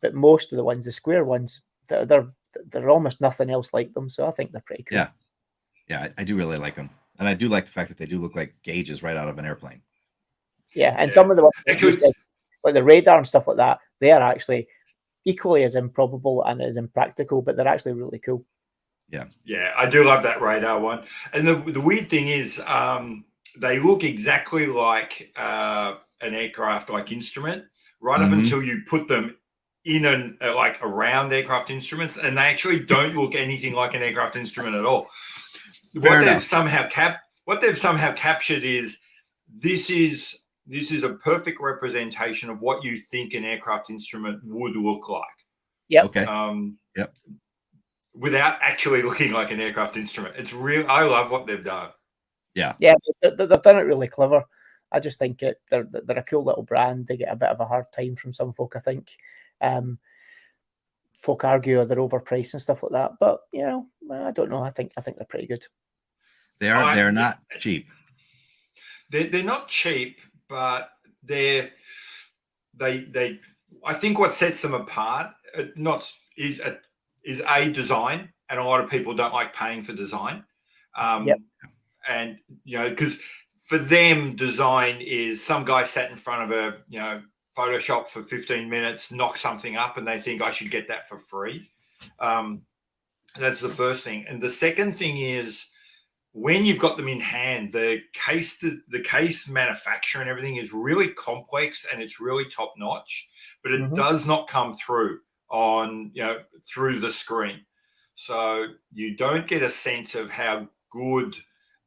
but most of the ones, the square ones, they're almost nothing else like them. So I think they're pretty cool. Yeah, I do really like them, and I do like the fact that they do look like gauges right out of an airplane. Yeah, and some of the ones that you said, like the radar and stuff like that, they are actually equally as improbable and as impractical, but they're actually really cool. Yeah, I do love that radar one. And the weird thing is, they look exactly like an aircraft-like instrument, right up until you put them in like around aircraft instruments, and they actually don't look anything like an aircraft instrument at all. What they've somehow captured is this is a perfect representation of what you think an aircraft instrument would look like. Yep. Okay. Yep. Without actually looking like an aircraft instrument. It's real. I love what they've done. Yeah, they've done it really clever. I just think they're a cool little brand. They get a bit of a hard time from some folk, I think. Folk argue they're overpriced and stuff like that, but I don't know. I think they're pretty good. They're not cheap. They're not cheap, but they. I think what sets them apart is design, and a lot of people don't like paying for design. And because for them, design is some guy sat in front of a Photoshop for 15 minutes, knock something up, and they think I should get that for free. That's the first thing. And the second thing is, when you've got them in hand, the case manufacture and everything is really complex and it's really top notch, but it does not come through through the screen. So you don't get a sense of how good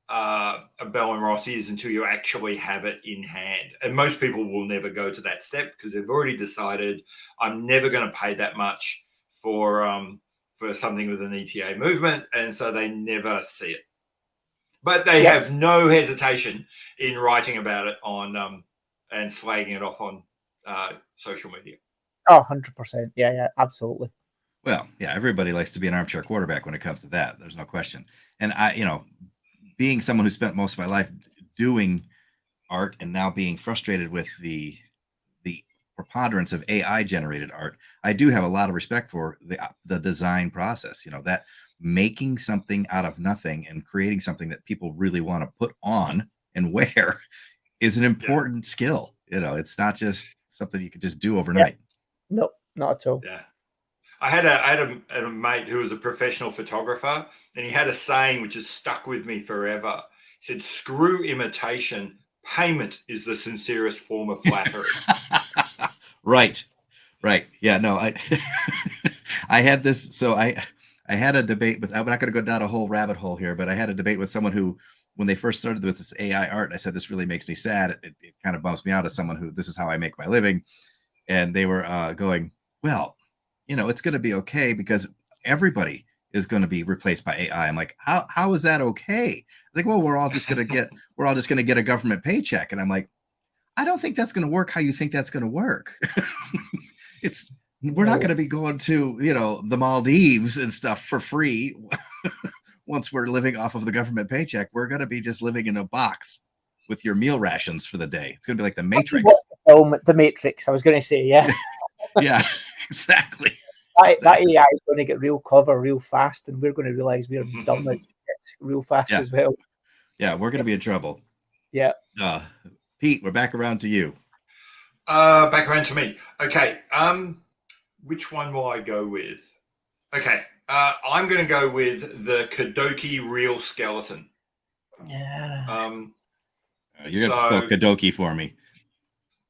a Bell and Ross is until you actually have it in hand. And most people will never go to that step because they've already decided I'm never going to pay that much for something with an ETA movement, and so they never see it. But they have no hesitation in writing about it on and slagging it off on social media. Oh, 100%. Yeah, absolutely. Well, yeah, everybody likes to be an armchair quarterback when it comes to that. There's no question. And I, being someone who spent most of my life doing art and now being frustrated with the preponderance of AI generated art, I do have a lot of respect for the design process. That making something out of nothing and creating something that people really want to put on and wear is an important skill. It's not just something you can just do overnight. No, not at all. Yeah. I had a mate who was a professional photographer, and he had a saying which has stuck with me forever. He said, "Screw imitation. Payment is the sincerest form of flattery." Right. Yeah, no, I had this. So I had a debate with, I'm not going to go down a whole rabbit hole here, but I had a debate with someone who, when they first started with this AI art, I said, this really makes me sad. It kind of bumps me out as someone who, this is how I make my living. And they were going, well, it's going to be okay because everybody is going to be replaced by AI. I'm like, how is that okay? Like, well, we're all just going to get a government paycheck. And I'm like, I don't think that's going to work how you think that's going to work. We're not going to be going to, the Maldives and stuff for free. Once we're living off of the government paycheck, we're going to be just living in a box with your meal rations for the day. It's going to be like the Matrix. The Matrix, I was going to say, yeah. Yeah, exactly. That AI is going to get real clever real fast, and we're going to realize we're dumb as shit real fast as well. Yeah, we're going to be in trouble. Yeah. Pete, we're back around to you. Back around to me. Okay. Which one will I go with? Okay. I'm going to go with the Kudoke Real Skeleton. Yeah. You're going to spell Kudoke for me.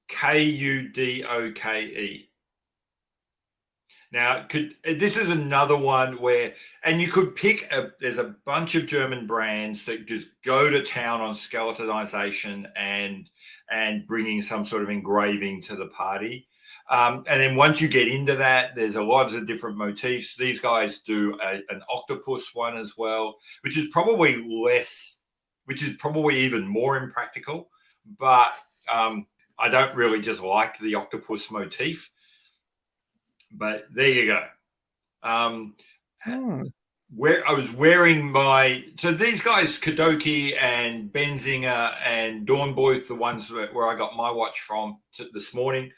Kudoke. Now, this is another one where, and you could pick there's a bunch of German brands that just go to town on skeletonization and bringing some sort of engraving to the party. And then once you get into that, there's a lot of different motifs. These guys do an octopus one as well, which is probably even more impractical. But I don't really just like the octopus motif. But there you go. Where I was wearing so these guys, Kudoke and Benzinger and Dornbluth, the ones where I got my watch from this morning,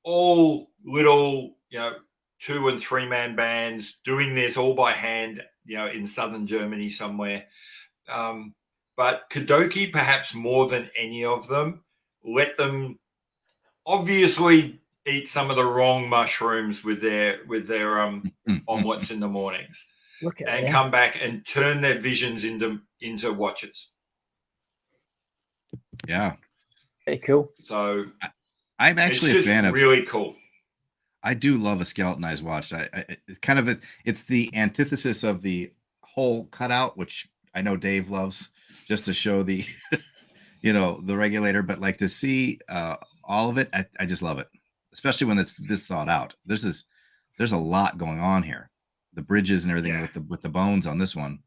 all little, 2 and 3 man bands doing this all by hand, in southern Germany somewhere. But Kudoke, perhaps more than any of them, let them obviously eat some of the wrong mushrooms with their omelets in the mornings, and come back and turn their visions into watches. Yeah, very cool. So I'm actually a fan of. Really cool. I do love a skeletonized watch. It's kind of it's the antithesis of the whole cutout, which I know Dave loves, just to show the the regulator, but like to see all of it, I just love it, especially when it's this thought out. There's a lot going on here, the bridges and everything with the bones on this one.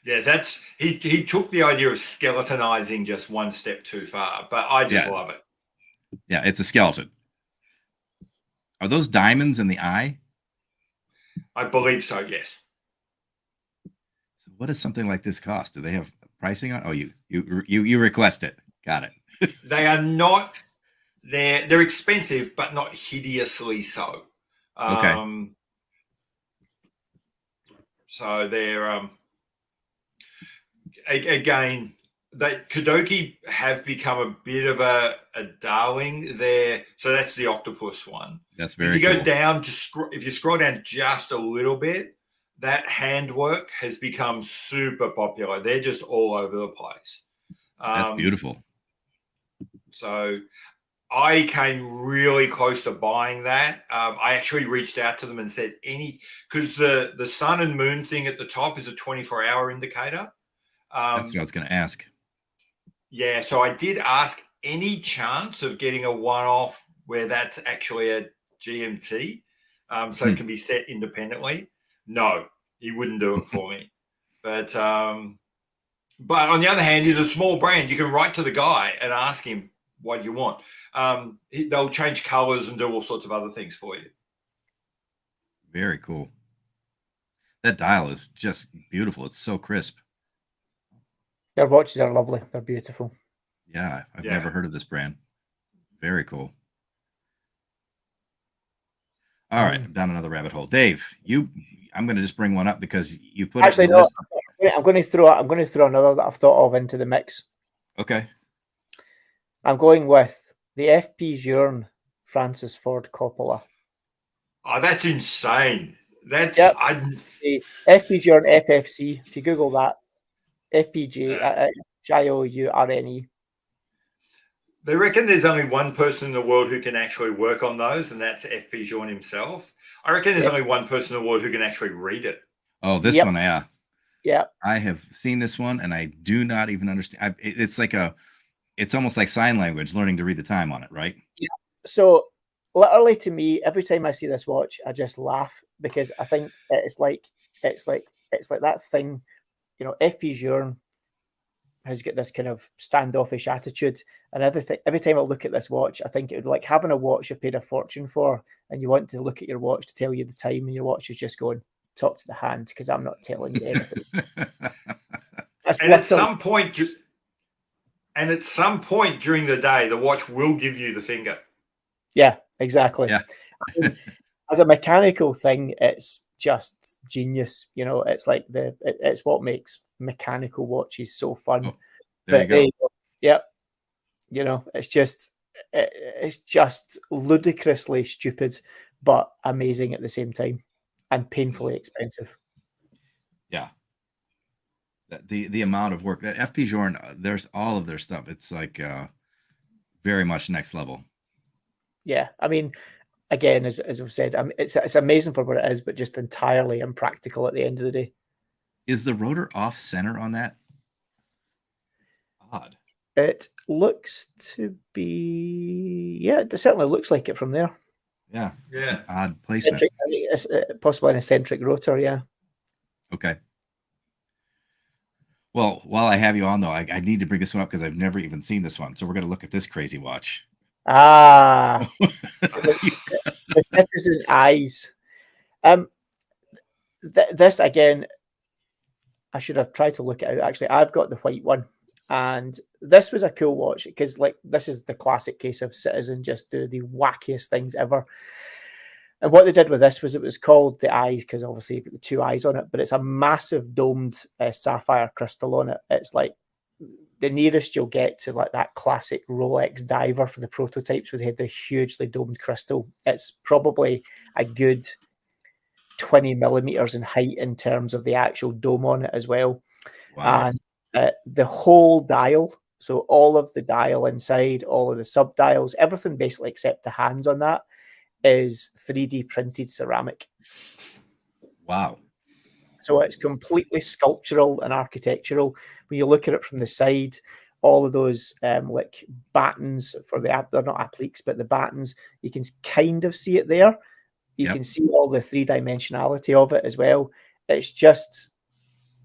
Yeah, that's he took the idea of skeletonizing just one step too far, but I just love it. Yeah, it's a skeleton. Are those diamonds in the eye? I believe so, yes. So what does something like this cost? Do they have pricing on? Oh, you request it. Got it. They are not. They're expensive, but not hideously so. Okay. So they're again, Kudoke have become a bit of a darling there. So that's the octopus one. That's very. If you go down, if you scroll down just a little bit, that handwork has become super popular. They're just all over the place. That's beautiful. So I came really close to buying that. I actually reached out to them and said because the sun and moon thing at the top is a 24-hour indicator. That's what I was going to ask. Yeah, so I did ask any chance of getting a one-off where that's actually a GMT, so it can be set independently. No, he wouldn't do it for me. But on the other hand, he's a small brand. You can write to the guy and ask him what you want. They'll change colors and do all sorts of other things for you. Very cool. That dial is just beautiful. It's so crisp. Their watches are lovely. They're beautiful. Yeah, I've never heard of this brand. Very cool. All right, I'm down another rabbit hole. Dave, I'm going to just bring one up because you put actually no. I'm going to throw another that I've thought of into the mix. Okay. I'm going with the FP Journe Francis Ford Coppola. Oh, that's insane. That's the FP Journe FFC. If you Google that, FPJ Journe. They reckon there's only one person in the world who can actually work on those, and that's FP Journe himself. I reckon there's only one person in the world who can actually read it. Oh, this one, yeah. Yeah. I have seen this one, and I do not even understand. It's almost like sign language, learning to read the time on it, right? Yeah. So literally to me, every time I see this watch, I just laugh because I think it's like that thing, FP Journe has got this kind of standoffish attitude, and every time I look at this watch, I think it would like having a watch you've paid a fortune for, and you want to look at your watch to tell you the time, and your watch is just going, talk to the hand because I'm not telling you anything. And at some point during the day, the watch will give you the finger. Yeah, exactly. Yeah. I mean, as a mechanical thing, it's just genius. It's like it's what makes mechanical watches so fun. Oh, there you go. Yep. It's just ludicrously stupid, but amazing at the same time, and painfully expensive. Yeah. The amount of work that FP Journe, there's all of their stuff. It's like very much next level. Yeah, I mean, again, as I've said, it's amazing for what it is, but just entirely impractical at the end of the day. Is the rotor off center on that? Odd. It looks to be, yeah, it certainly looks like it from there. Yeah. Yeah. Odd placement. It's possibly an eccentric rotor, yeah. Okay. Well, while I have you on, though, I need to bring this one up because I've never even seen this one. So we're going to look at this crazy watch. Ah, the citizen eyes. This, again, I should have tried to look it out. Actually, I've got the white one. And this was a cool watch because, like, this is the classic case of Citizen just do the wackiest things ever. And what they did with this was it was called the eyes because obviously you've got the two eyes on it, but it's a massive domed sapphire crystal on it. It's like the nearest you'll get to like that classic Rolex diver for the prototypes where they had the hugely domed crystal. It's probably a good 20 millimeters in height in terms of the actual dome on it as well. Wow. And the whole dial, so all of the dial inside, all of the sub dials, everything basically except the hands on that is 3D printed ceramic. Wow. So it's completely sculptural and architectural. When you look at it from the side, all of those like battens for they're not appliques, but the battens, you can kind of see it there. You can see all the three-dimensionality of it as well. It's just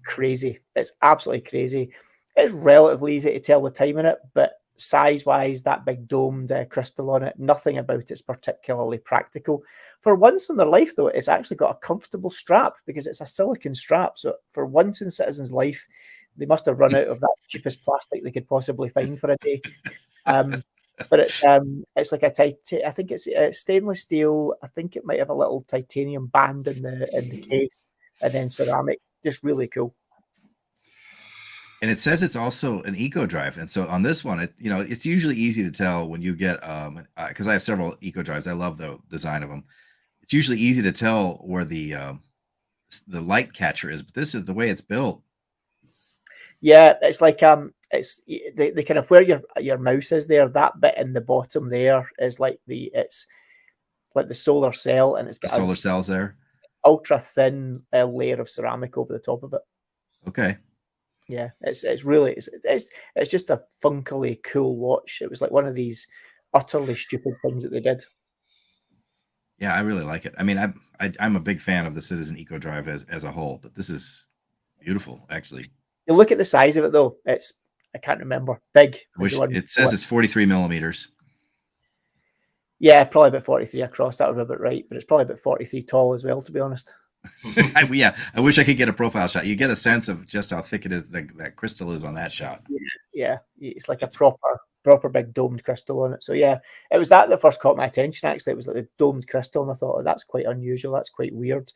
crazy. It's absolutely crazy. It's relatively easy to tell the time in it, but size-wise, that big domed crystal on it, nothing about it's particularly practical. For once in their life, though, it's actually got a comfortable strap because it's a silicon strap. So for once in Citizen's life, they must have run out of that cheapest plastic they could possibly find for a day. But it's like I think it's stainless steel. I think it might have a little titanium band in the case, and then ceramic. Just really cool. And it says it's also an eco drive. And so on this one, it's usually easy to tell when you get because I have several eco drives. I love the design of them. It's usually easy to tell where the light catcher is, but this is the way it's built. Yeah, it's like it's the kind of where your mouse is there. That bit in the bottom there is like it's like the solar cell, and it's got solar cells there. Ultra thin layer of ceramic over the top of it. Okay. Yeah, it's just a funkily cool watch. It was like one of these utterly stupid things that they did. Yeah, I really like it. I mean, I'm a big fan of the Citizen Eco Drive as a whole, but this is beautiful, actually. You look at the size of it, though. I can't remember. Big. It says it's 43 millimeters. Yeah, probably about 43 across. That would be about right, but it's probably about 43 tall as well, to be honest. I wish I could get a profile shot. You get a sense of just how thick it is, that crystal is on that shot. Yeah, it's like a proper big domed crystal on it. So yeah, it was that first caught my attention. Actually, it was like the domed crystal, and I thought, that's quite unusual. That's quite weird,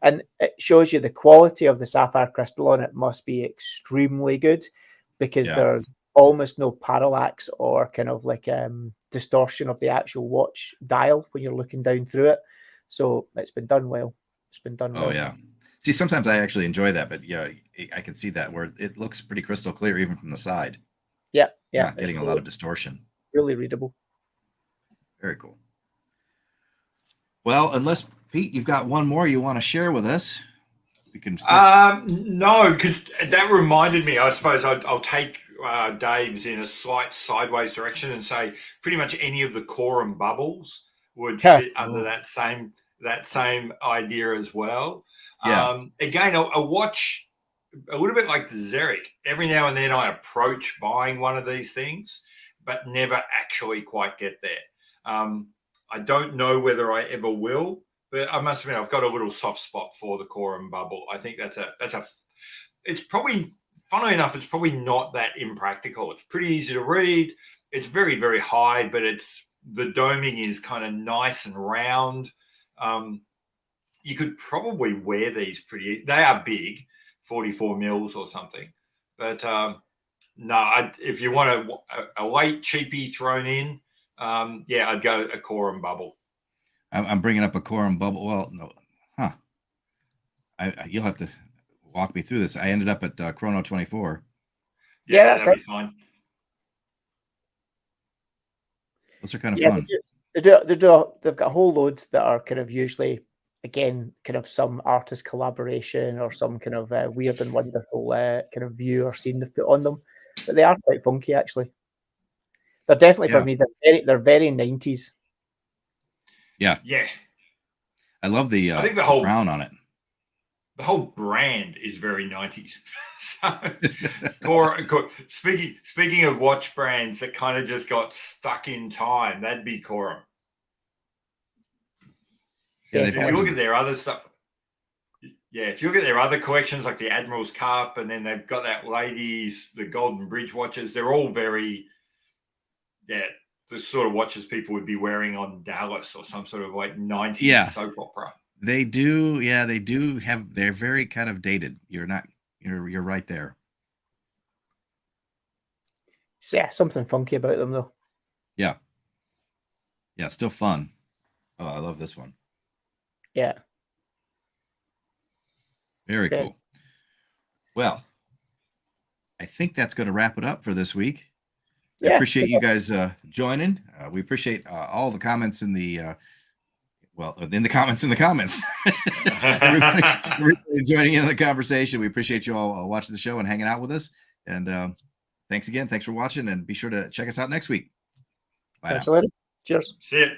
and it shows you the quality of the sapphire crystal on it must be extremely good because there's almost no parallax or kind of like distortion of the actual watch dial when you're looking down through it. So it's been done well. It's been done well. Oh, yeah. See, sometimes I actually enjoy that, but yeah, I can see that where it looks pretty crystal clear even from the side. Yeah. Not getting a lot of distortion. Really readable. Very cool. Well, unless, Pete, you've got one more you want to share with us, we can no, because that reminded me, I suppose I'll take Dave's in a slight sideways direction and say pretty much any of the Corum bubbles would fit under that same idea as well. Yeah. Again, a watch a little bit like the Zeric. Every now and then I approach buying one of these things, but never actually quite get there. I don't know whether I ever will, but I must admit I've got a little soft spot for the Corum Bubble. I think it's probably, funnily enough, it's probably not that impractical. It's pretty easy to read. It's very, very high, but the doming is kind of nice and round. You could probably wear these they are big, 44 mils or something. But no, if you want a late cheapie thrown in, I'd go a Corum Bubble. I'm bringing up a Corum Bubble. Well, no, you'll have to walk me through this. I ended up at Chrono 24. Yeah, that'd be fine. Those are kind of fun. They've got a whole load that are kind of usually, again, kind of some artist collaboration or some kind of weird and wonderful kind of view or scene they've put on them. But they are quite funky, actually. They're definitely, for me, they're very 90s. Yeah. I love the I think the whole brown on it. The whole brand is very 90s. So, speaking of watch brands that kind of just got stuck in time, that'd be Corum. Yeah, if you look at their other stuff, if you look at their other collections like the Admiral's Cup, and then they've got that ladies, the Golden Bridge watches, they're all very, the sort of watches people would be wearing on Dallas or some sort of like 90s soap opera. They do, they do have. They're very kind of dated. You're right there. Yeah, something funky about them though. Yeah, still fun. Oh, I love this one. Yeah, very cool. Well, I think that's going to wrap it up for this week. I appreciate you guys joining. We appreciate all the comments in the. In the comments. everybody joining in the conversation. We appreciate you all watching the show and hanging out with us. And thanks again. Thanks for watching. And be sure to check us out next week. Bye now. Cheers. See you.